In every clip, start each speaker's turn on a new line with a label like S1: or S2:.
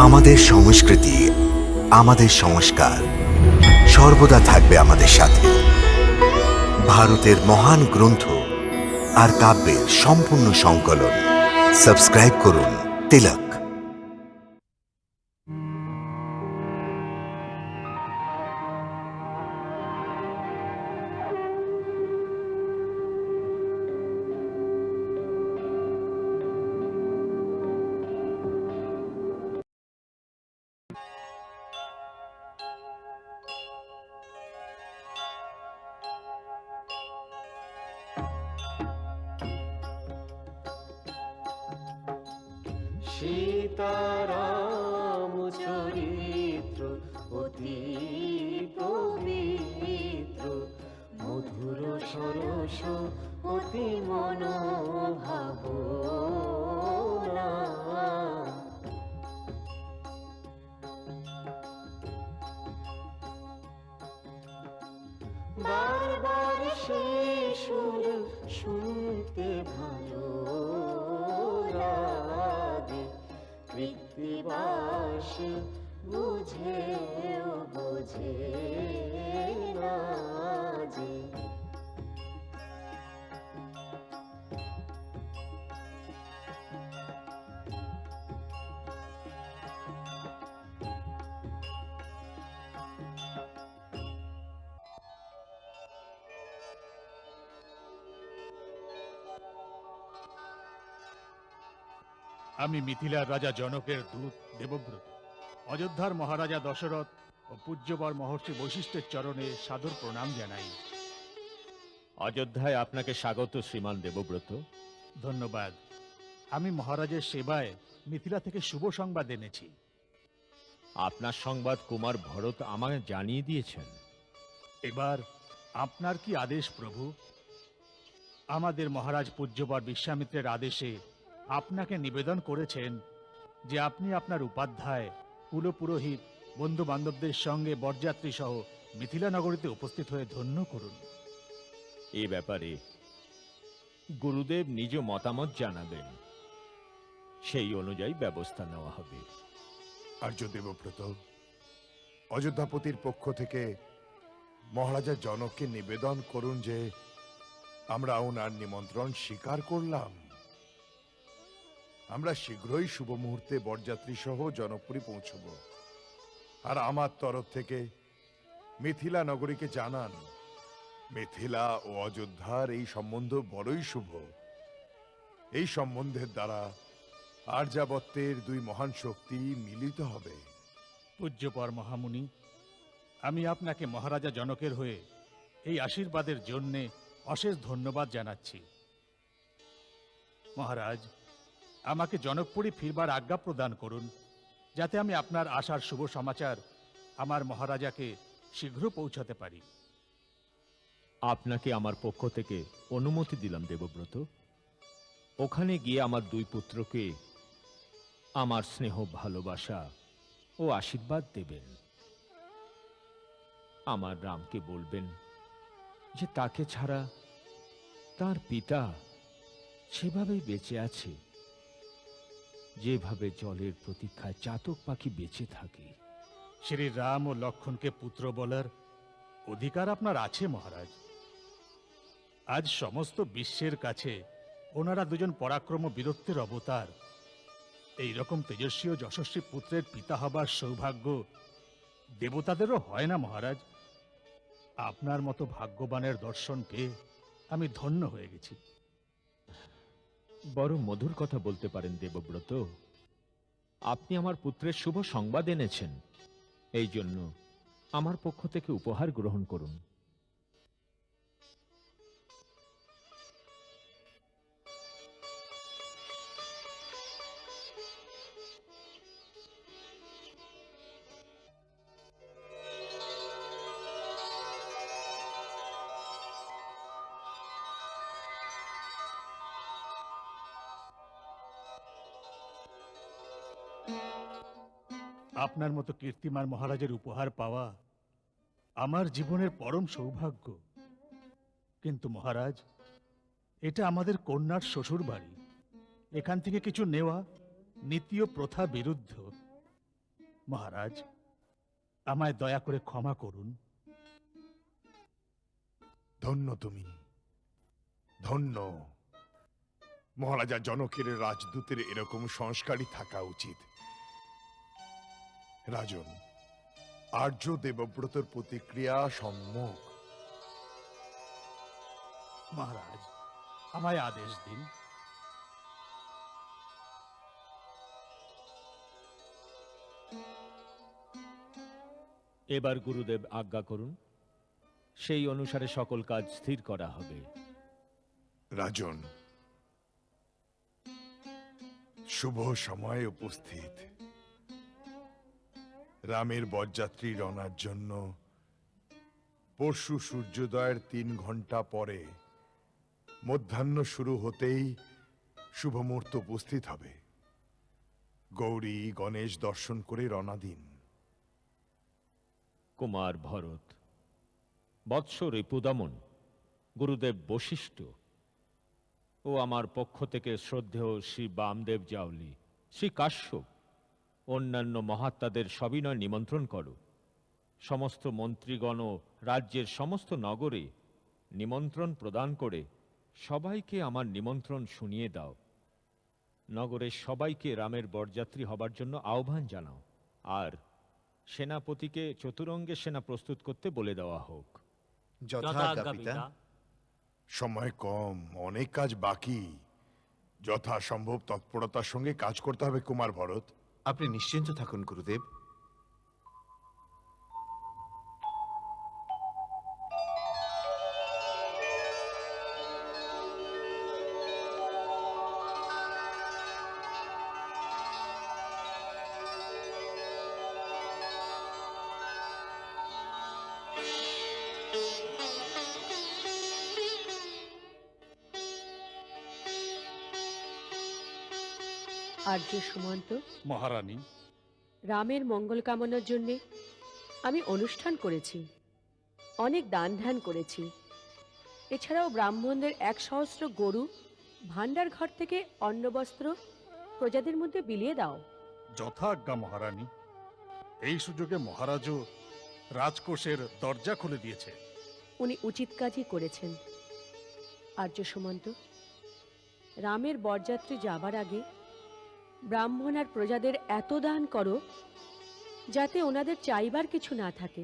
S1: আমাদের সংস্কৃতি, আমাদের সংস্কার সর্বদা থাকবে আমাদের সাথে। ভারতের মহান গ্রন্থ আর কাব্যের সম্পূর্ণ সংকলন। সাবস্ক্রাইব করুন তিলক।
S2: সীতারাম চরিত্র অতি পবিত্র, মধুর সরস অতি মনোভাবনা। বারবার সে সুর শুনতে ভালো লাগে, কৃত্তিবাস বুঝেও বোঝে না যে।
S3: আমি মিথিলার রাজা জনকের দূত দেবব্রত, অযোধ্যার মহারাজা দশরথ ও পূজ্যবর মহর্ষি বৈশিষ্ট্যের চরণে সাদর প্রণাম জানাই।
S4: অযোধ্যায় আপনাকে স্বাগত শ্রীমান দেবব্রত।
S3: ধন্যবাদ। আমি মহারাজের সেবায় মিথিলা থেকে শুভ সংবাদ এনেছি।
S4: আপনার সংবাদ কুমার ভরত আমায় জানিয়ে দিয়েছেন।
S3: এবার আপনার কি আদেশ প্রভু? আমাদের মহারাজ পূজ্যবর বিশ্বামিত্রের আদেশে আপনাকে নিবেদন করেছেন যে আপনি আপনার উপাধ্যায়, কুলপুরোহিত, বন্ধু বান্ধবদের সঙ্গে বরযাত্রী সহ মিথিলা নগরীতে উপস্থিত হয়ে ধন্য করুন।
S4: এ ব্যাপারে গুরুদেব নিজ মতামত জানাবেন, সেই অনুযায়ী ব্যবস্থা নেওয়া হবে।
S5: আর্য দেবব্রত, অযোধ্যাপতির পক্ষ থেকে মহারাজা জনককে নিবেদন করুন যে আমরা ওনার নিমন্ত্রণ স্বীকার করলাম। আমরা শীঘ্রই শুভ মুহূর্তে বরযাত্রী সহ জনকপুরী পৌঁছব। আর আমার তরফ থেকে মিথিলা নগরীকে জানান, মিথিলা ও অযোধ্যার এই সম্বন্ধ বড়ই শুভ। এই সম্বন্ধের দ্বারা আর্যাবত্যের দুই মহান শক্তি মিলিত হবে।
S3: পূজ্যপর মহামুনি, আমি আপনাকে মহারাজা জনকের হয়ে এই আশীর্বাদের জন্যে অশেষ ধন্যবাদ জানাচ্ছি। মহারাজ, আমাকে জনকপুরী ফিরবার আজ্ঞা প্রদান করুন, যাতে আমি আপনার আসার শুভ সমাচার আমার মহারাজাকে শীঘ্র পৌঁছাতে পারি।
S4: আপনাকে আমার পক্ষ থেকে অনুমতি দিলাম দেবব্রত। ওখানে গিয়ে আমার দুই পুত্রকে আমার স্নেহ, ভালোবাসা ও আশীর্বাদ দেবেন। আমার রামকে বলবেন যে তাকে ছাড়া তার পিতা সেভাবেই বেঁচে আছে, যেভাবে জলের প্রতীক্ষায় চাতক পাখি বেঁচে থাকে।
S3: শ্রী রাম ও লক্ষণকে পুত্র বলার অধিকার আপনার আছে মহারাজ। আজ সমস্ত বিশ্বের কাছে ওনারা দুজন পরাক্রম বীরত্বের অবতার। এই রকম তেজস্বী ও যশস্বী পুত্রের পিতা হবার সৌভাগ্য দেবতাদেরও হয় না মহারাজ। আপনার মতো ভাগ্যবানের দর্শন পেয়ে আমি ধন্য হয়ে গেছি।
S4: বড় মধুর কথা বলতে পারেন দেবব্রত। আপনি আমার পুত্রের শুভ সংবাদ এনেছেন, এই জন্য আমার পক্ষ থেকে উপহার গ্রহণ করুন।
S3: আপনার মতো কীর্তিমান মহারাজের উপহার পাওয়া আমার জীবনের পরম সৌভাগ্য। কিন্তু মহারাজ, এটা আমাদের কন্যার শ্বশুর বাড়ি। এখান থেকে কিছু নেওয়া নীতি ও প্রথা বিরুদ্ধ। মহারাজ, আমায় দয়া করে ক্ষমা করুন।
S5: ধন্য তুমি, ধন্য। মহারাজা জনকের রাজদূতের এরকম সংস্কারই থাকা উচিত। রাজন, আর্য দেবব্রতর প্রতিক্রিয়া সম্মুখ।
S3: মহারাজ, আমায় আদেশ দিন।
S4: এবার গুরুদেব আজ্ঞা করুন, সেই অনুসারে সকল কাজ স্থির করা হবে।
S5: রাজন, শুভ সময়ে উপস্থিত। রামের বরযাত্রী রওনার জন্য পরশু সূর্যোদয়ের 3 ঘন্টা পরে মধ্যাহ্ন শুরু হতেই শুভ মুহূর্ত উপস্থিত হবে। গৌরী গণেশ দর্শন করে রওনা দিন।
S4: কুমার ভরত, বৎস রিপুদমন, গুরুদেব বশিষ্ঠ ও আমার পক্ষ থেকে শ্রদ্ধেয় শ্রী বামদেব জাওলি, শ্রী কাশ্যপ, অন্যান্য মহাত্মাদের সবিনয় নিমন্ত্রণ করো। সমস্ত মন্ত্রীগণ ও রাজ্যের সমস্ত নগরে নিমন্ত্রণ প্রদান করে সবাইকে আমার নিমন্ত্রণ শুনিয়ে দাও। নগরের সবাইকে রামের বরযাত্রী হবার জন্য আহ্বান জানাও, আর সেনাপতিকে চতুরঙ্গে সেনা প্রস্তুত করতে বলে দেওয়া হোক।
S6: যথাজ্ঞা পিতা।
S5: সময় কম, অনেক কাজ বাকি। যথাসম্ভব তৎপরতার সঙ্গে কাজ করতে হবে কুমার ভরত।
S6: আপনি নিশ্চিন্ত থাকুন গুরুদেব।
S7: আর্য সুমন্ত,
S3: মহারানী,
S7: রামের মঙ্গল কামনার জন্যে আমি অনুষ্ঠান করেছি, অনেক দান ধ্যান করেছি। এছাড়াও ব্রাহ্মণদের 100 গরু ভাণ্ডার ঘর থেকে অন্নবস্ত্র প্রজাদের মধ্যে বিলিয়ে দাও।
S3: যথাজ্ঞা মহারানী। এই সুযোগে মহারাজও রাজকোষের দরজা খুলে দিয়েছে।
S7: উনি উচিত কাজই করেছেন। আর্য সুমন্ত, রামের বরযাত্রী যাবার আগে ব্রাহ্মণ আর প্রজাদের এত দান করো যাতে ওনাদের চাইবার কিছু না থাকে।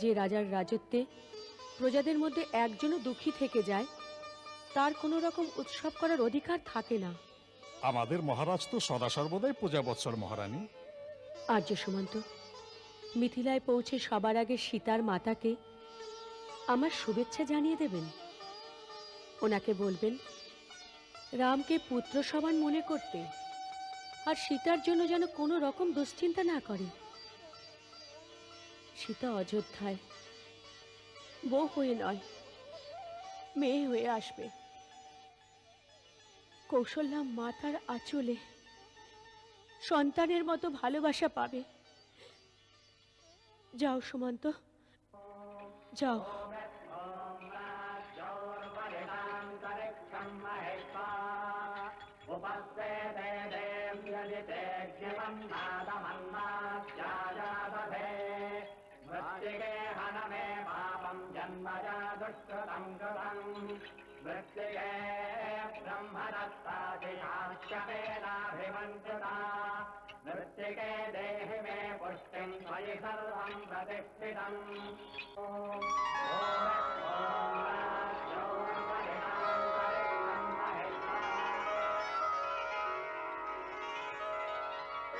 S7: যে রাজার রাজত্বে প্রজাদের মধ্যে একজনও দুঃখী থেকে যায়, তার কোনো রকম উৎসব করার অধিকার থাকে না।
S3: আমাদের মহারাজ তো সদা সর্বদাই পূজাবৎসল মহারানী।
S7: আর্য সুমন্ত, মিথিলায় পৌঁছে সবার আগে সীতার মাতাকে আমার শুভেচ্ছা জানিয়ে দেবেন। ওনাকে বলবেন রামকে পুত্র সমান মনে করতে, আর সীতার জন্য যেন কোনো রকম দুশ্চিন্তা না করে। সীতা অযোধ্যায় বউ হয়ে নয়, মেয়ে হয়ে আসবে। কৌশল্যা মাতার আঁচলে সন্তানের মতো ভালোবাসা পাবে। যাও সুমন্ত, যাও।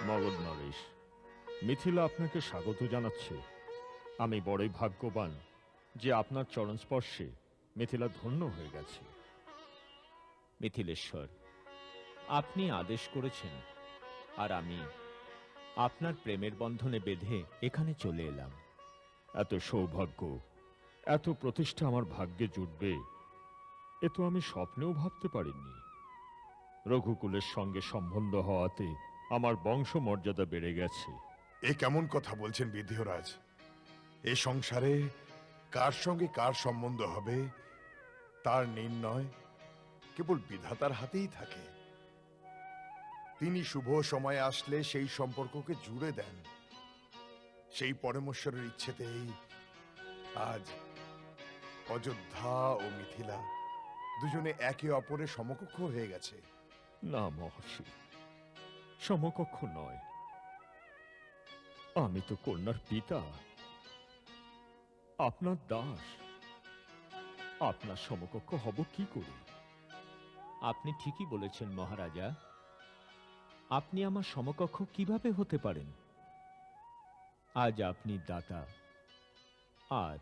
S4: মগধ নরেশ, মিথিলা আপনাকে স্বাগত জানাচ্ছে। আমি বড়ই ভাগ্যবান যে আপনার চরণ স্পর্শে মিথিলা ধন্য হয়ে গেছে। মিথিলেশ্বর, আপনি আদেশ করেছেন, আর আমি আপনার প্রেমের বন্ধনে বেঁধে এখানে চলে এলাম। এত সৌভাগ্য, এত প্রতিষ্ঠা আমার ভাগ্যে জুটবে এ তো আমি স্বপ্নেও ভাবতে পারিনি। রঘুকুলের সঙ্গে সম্বন্ধ হওয়াতে আমার বংশ মর্যাদা বেড়ে গেছে।
S5: এ কেমন কথা বলছেন বিধিরাজ? এ সংসারে কার সঙ্গে কার সম্বন্ধ হবে তার নির্ণয় কেবল বিধাতার হাতেই থাকে। তিনি শুভ সময়ে আসলে সেই সম্পর্ককে জুড়ে দেন। সেই পরমেশ্বরের ইচ্ছেতেই আজ অযোধ্যা ও মিথিলা দুজনে একে অপরের সমকক্ষ হয়ে গেছে।
S4: না মহর্ষি, সমকক্ষ নয়। আমি তো কন্যার পিতা, আপনার দাস। আপনার সমকক্ষ হব কি করে? আপনি ঠিকই বলেছেন মহারাজা। আপনি আমার সমকক্ষ কিভাবে হতে পারেন? আজ আপনি দাতা, আর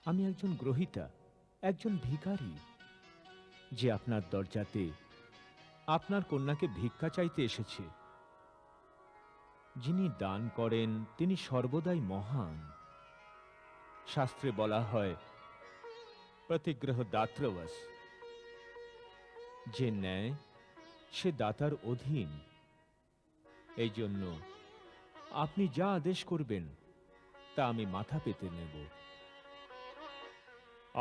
S4: আমি একজন গ্রহীতা, একজন ভিখারি, যে আপনার দরজাতে আপনার কন্যাকে ভিক্ষা চাইতে এসেছে। যিনি দান করেন তিনি সর্বদাই মহান। শাস্ত্রে বলা হয় প্রতিগ্রহ দাত্রবশ। যে নেয় সে দাতার অধীন। এই জন্য আপনি যা আদেশ করবেন তা আমি মাথা পেতে নেব।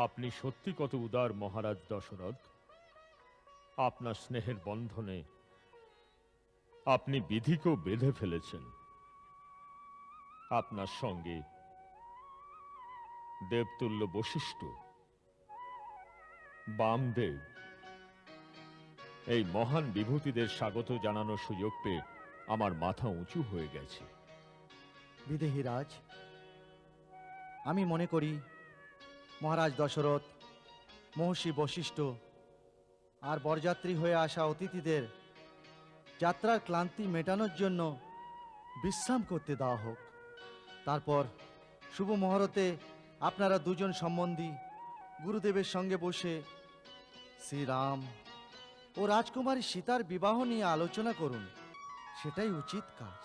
S4: আপনি সত্যি কত উদার মহারাজ দশরথ। আপনার স্নেহের বন্ধনে আপনি বিধিকেও বেঁধে ফেলেছেন। আপনার সঙ্গে দেবতুল্য বশিষ্ঠ, বামদেব, এই মহান বিভূতিদের স্বাগত জানানোর সুযোগ পেয়ে আমার মাথা উঁচু হয়ে গেছে।
S8: বিদেহী রাজ, আমি মনে করি মহারাজ দশরথ, মহর্ষি বশিষ্ঠ আর বরযাত্রী হয়ে আসা অতিথিদের যাত্রার ক্লান্তি মেটানোর জন্য বিশ্রাম করতে দেওয়া হোক। তারপর শুভ মুহূর্তে আপনারা দুজন সম্বন্ধী গুরুদেবের সঙ্গে বসে শ্রীরাম ও রাজকুমারী সীতার বিবাহ নিয়ে আলোচনা করুন। সেটাই উচিত কাজ।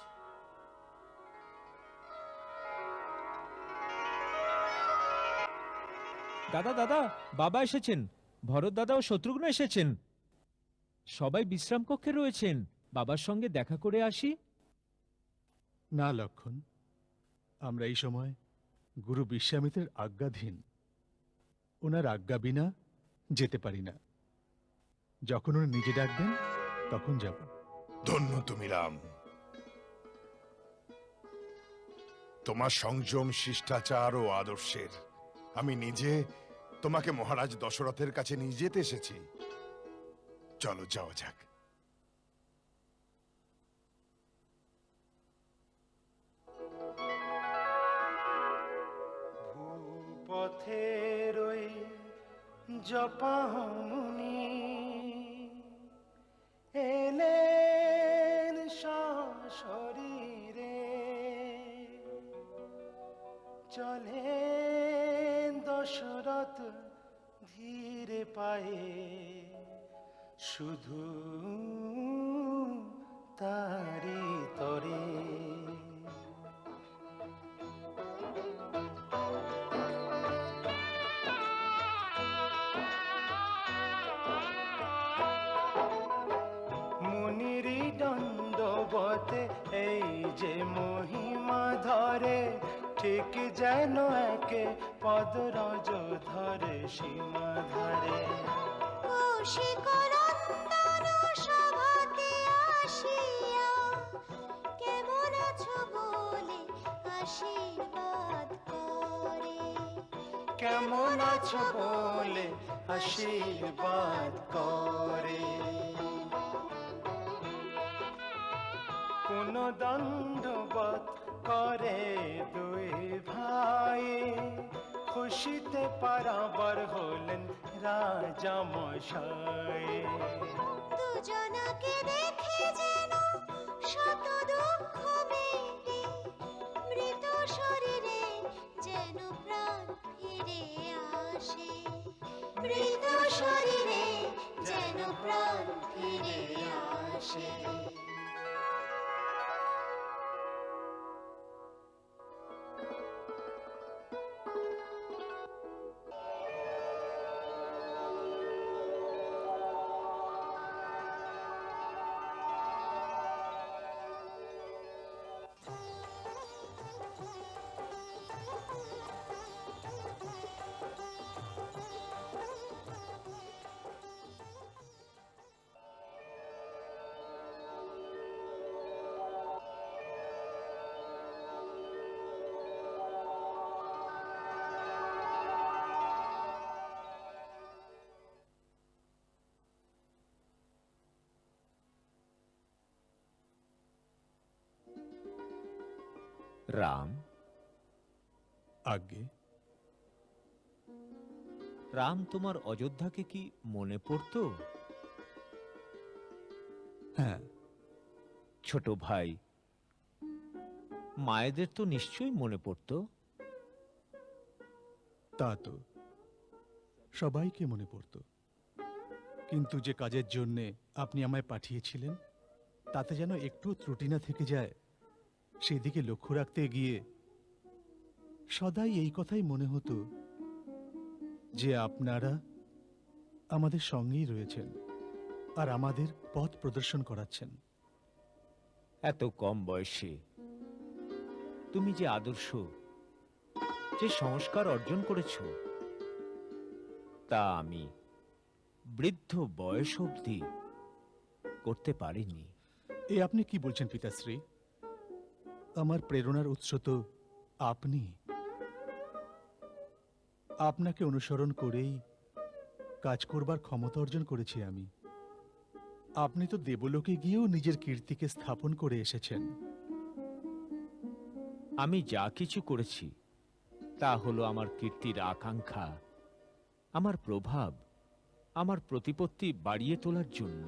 S4: দাদা দাদা, বাবা এসেছেন, ভরত দাদা ও শত্রুঘ্ন এসেছেন। সবাই বিশ্রাম কক্ষে রয়েছেন। বাবার সঙ্গে দেখা করে আসি।
S3: না লক্ষণ, আমরা এই সময় গুরু বিশ্বামিত্রের আজ্ঞাধীন। ওনার আজ্ঞা বিনা যেতে পারি না। যখন উনি নিজে ডাকবেন তখন যাব।
S5: ধন্য তুমি রাম। তোমার সংযম, শিষ্টাচার ও আদর্শের আমি নিজে তোমাকে মহারাজ দশরথের কাছে নিয়ে যেতে এসেছি। চলো যাওয়া যাক।
S2: ভূপথের ওই জপামুনি এলেন সশরীরে, চলেন দশরথ ধীরে পায়ে, শুধু তারি তরে। মুনিরি দণ্ডবতে এই যে মহিমা ধরে, ঠিক যেন একে পদরজ ধরে সীমা ধারে।
S9: কৌশিকনন্দন সভাতে আসিয়া কেমন আছো বলে আশীর্বাদ করে।
S2: কেমন আছো বলে আশীর্বাদ করে। কোন দণ্ডবত করে দুই ভাই, খুশিতে পারাবার হলেন রাজা মশাই।
S9: দুজনকে দেখে যেন শত দুঃখ মেটে, মৃত শরীরে যেন প্রাণ ফিরে আসে। মৃত শরীরে যেন প্রাণ ফিরে আসে।
S4: রাম,
S3: আজ্ঞে।
S4: রাম, তোমার অযোধ্যাকে কি মনে পড়তো?
S3: হ্যাঁ,
S4: ছোট ভাই, মায়েদের তো নিশ্চয়ই মনে পড়তো।
S3: তা তো সবাইকে মনে পড়ত, কিন্তু যে কাজের জন্যে আপনি আমায় পাঠিয়েছিলেন তাতে যেন একটু ত্রুটি না থেকে যায়, সেদিকে লক্ষ্য রাখতে গিয়ে সদাই এই কথাই মনে হতো যে আপনারা আমাদের সঙ্গেই রয়েছেন আর আমাদের পথ প্রদর্শন করাচ্ছেন।
S4: এত কম বয়সে তুমি যে আদর্শ, যে সংস্কার অর্জন করেছ, তা আমি বৃদ্ধ বয়স অবধি করতে পারিনি।
S3: এ আপনি কি বলছেন পিতাশ্রী? আমার প্রেরণার উৎস তো আপনি। আপনাকে অনুসরণ করেই কাজ করবার ক্ষমতা অর্জন করেছি আমি। আপনি তো দেবলোকে গিয়েও নিজের কীর্তিকে স্থাপন করে এসেছেন।
S4: আমি যা কিছু করেছি তা হলো আমার কীর্তির আকাঙ্ক্ষা, আমার প্রভাব, আমার প্রতিপত্তি বাড়িয়ে তোলার জন্য।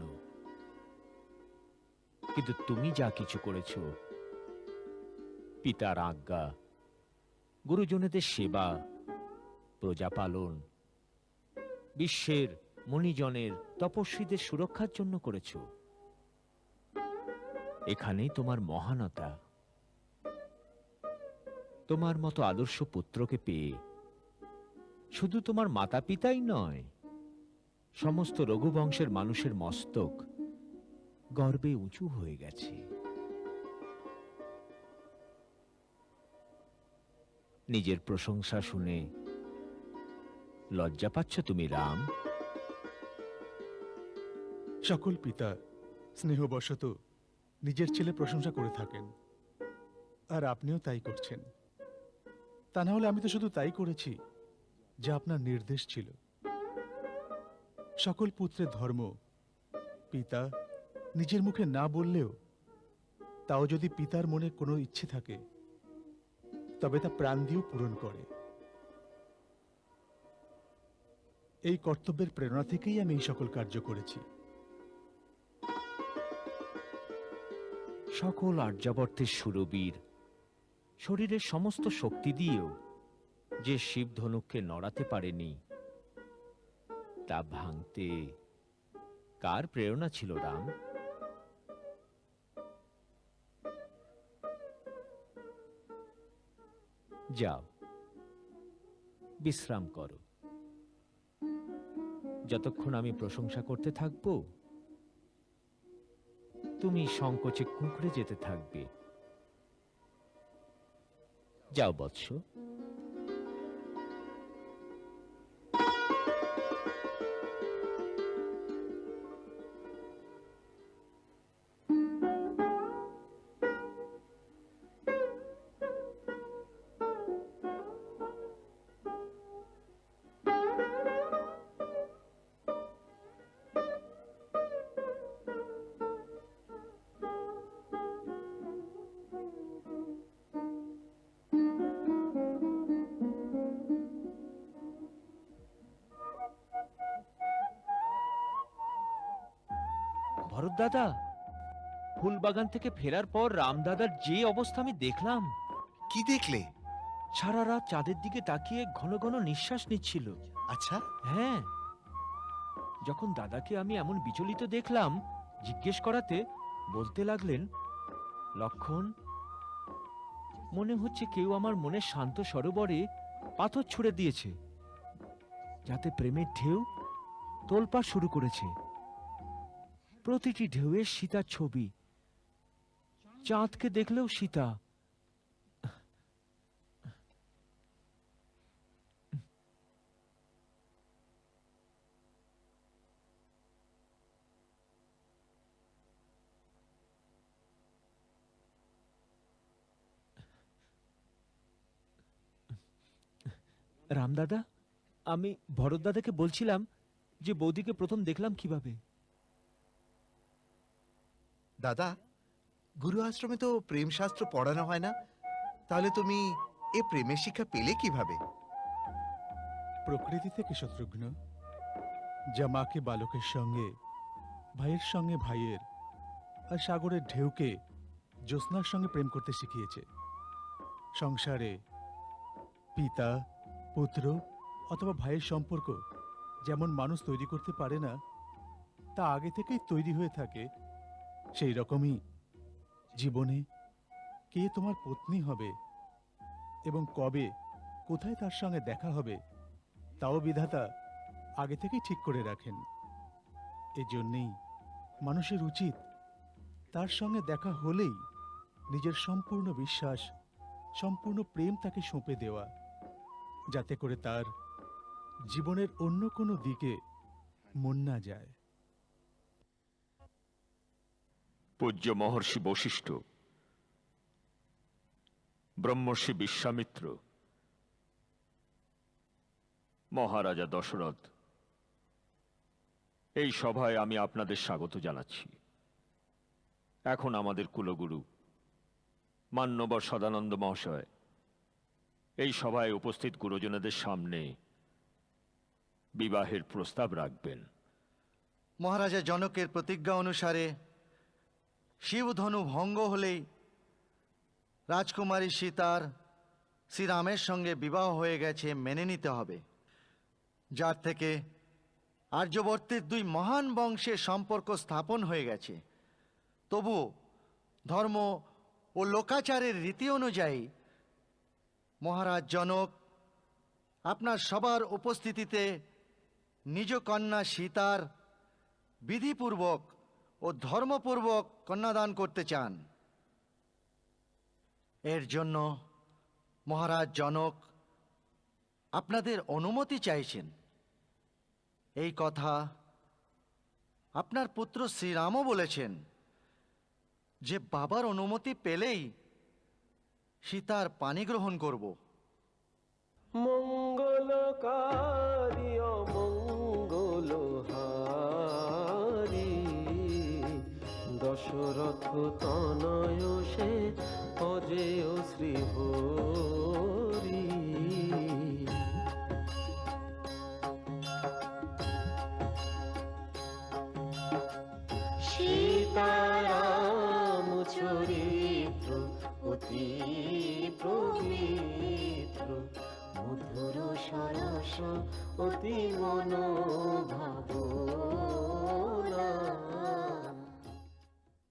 S4: কিন্তু তুমি যা কিছু করেছ, পিতার আজ্ঞা, গুরুজনেদের সেবা, প্রজাপালন, বিশ্বের মণিজনের, তপস্বীদের সুরক্ষার জন্য করেছ। এখানেই তোমার মহানতা। তোমার মতো আদর্শ পুত্রকে পেয়ে শুধু তোমার মাতা পিতাই নয়, সমস্ত রঘুবংশের মানুষের মস্তক গর্বে উঁচু হয়ে গেছে। নিজের প্রশংসা শুনে লজ্জা পাচ্ছ তুমি রাম?
S3: সকল পিতা স্নেহবশত নিজের ছেলে প্রশংসা করে থাকেন, আর আপনিও তাই করছেন। তা না হলে আমি তো শুধু তাই করেছি যা আপনার নির্দেশ ছিল। সকল পুত্রের ধর্ম পিতা নিজের মুখে না বললেও, তাও যদি পিতার মনে কোনো ইচ্ছে থাকে তবে তা প্রাণ দিয়েও পূরণ করে। এই কর্তব্যের প্রেরণা থেকেই আমি এই সকল কার্য করেছি।
S4: সকল আর্যাবর্তের সুরবীর শরীরের সমস্ত শক্তি দিয়েও যে শিব ধনুককে নড়াতে পারেনি, তা ভাঙতে কার প্রেরণা ছিল রাম? যাও, বিশ্রাম করো। যতক্ষণ আমি প্রশংসা করতে থাকবো, তুমি সংকোচে কুঁকড়ে যেতে থাকবে। যাও বৎস। ভরত দাদা, ফুলবাগান থেকে ফেরার পর রামদাদার যে অবস্থা আমি দেখলাম!
S6: কি দেখলে?
S4: সারা রাত চাঁদের দিকে তাকিয়ে ঘন ঘন নিঃশ্বাস নিচ্ছিল।
S6: আচ্ছা,
S4: হ্যাঁ, যখন দাদাকে আমি এমন বিচলিত দেখলাম, জিজ্ঞেস করাতে বলতে লাগলেন, লক্ষণ, মনে হচ্ছে কেউ আমার মনে শান্ত সরোবরে পাথর ছুঁড়ে দিয়েছে, যাতে প্রেমের ঢেউ তোলপাড় শুরু করেছে। প্রতিটি ঢেউয়ে সীতার ছবি, চাঁদকে দেখলেও সীতা। রামদাদা, আমি ভরত দাদাকে বলছিলাম যে বৌদিকে প্রথম দেখলাম কিভাবে।
S6: দাদা, গুরু আশ্রমে তো প্রেম শাস্ত্র পড়ানো হয় না, তাহলে তুমি এ প্রেমের শিক্ষা পেলে কিভাবে?
S3: প্রকৃতি থেকে, শত্রুঘ্ন। যা মাকে বালকের সঙ্গে, ভাইয়ের সঙ্গে ভাইয়ের, আর সাগরের ঢেউকে জ্যোৎস্নার সঙ্গে প্রেম করতে শিখিয়েছে। সংসারে পিতা, পুত্র অথবা ভাইয়ের সম্পর্ক যেমন মানুষ তৈরি করতে পারে না, তা আগে থেকেই তৈরি হয়ে থাকে, সেই রকমই জীবনে কে তোমার পত্নী হবে এবং কবে, কোথায় তার সঙ্গে দেখা হবে, তাও বিধাতা আগে থেকেই ঠিক করে রাখেন। এজন্যেই মানুষের উচিত তার সঙ্গে দেখা হলেই নিজের সম্পূর্ণ বিশ্বাস, সম্পূর্ণ প্রেম তাকে সঁপে দেওয়া, যাতে করে তার জীবনের অন্য কোনো দিকে মন না যায়।
S4: পূজ্য মহর্ষি বশিষ্ঠ, ব্রহ্মর্ষি বিশ্বামিত্র, মহারাজা দশরথ, এই সভায় আমি আপনাদের স্বাগত জানাচ্ছি। এখন আমাদের কুলগুরু মান্যবর সদানন্দ মহাশয় এই সভায় উপস্থিত গুরুজনদের সামনে বিবাহের প্রস্তাব রাখবেন।
S8: মহারাজা জনকের প্রতিজ্ঞা অনুসারে শিবধনু ভঙ্গ হলেই রাজকুমারী সীতার শ্রীরামের সঙ্গে বিবাহ হয়ে গেছে মেনে নিতে হবে, যার থেকে আর্যবর্তের দুই মহান বংশের সম্পর্ক স্থাপন হয়ে গেছে। তবু ধর্ম ও লোকাচারের রীতি অনুযায়ী মহারাজ জনক আপনার সবার উপস্থিতিতে নিজ কন্যা সীতার বিধিপূর্বক ও ধর্মপূর্বক কন্যাদান করতে চান। এর জন্য মহারাজ জনক আপনাদের অনুমতি চাইছেন। এই কথা আপনার পুত্র শ্রীরামও বলেছেন যে বাবার অনুমতি পেলেই সীতার পানি গ্রহণ করব।
S2: মঙ্গলকারী অমঙ্গলহারী দশরথ তনয় সে অজেয় শ্রীহরি। সীতারাম চরিত্র অতি পবিত্র, মধুর সরস অতি মনোভাব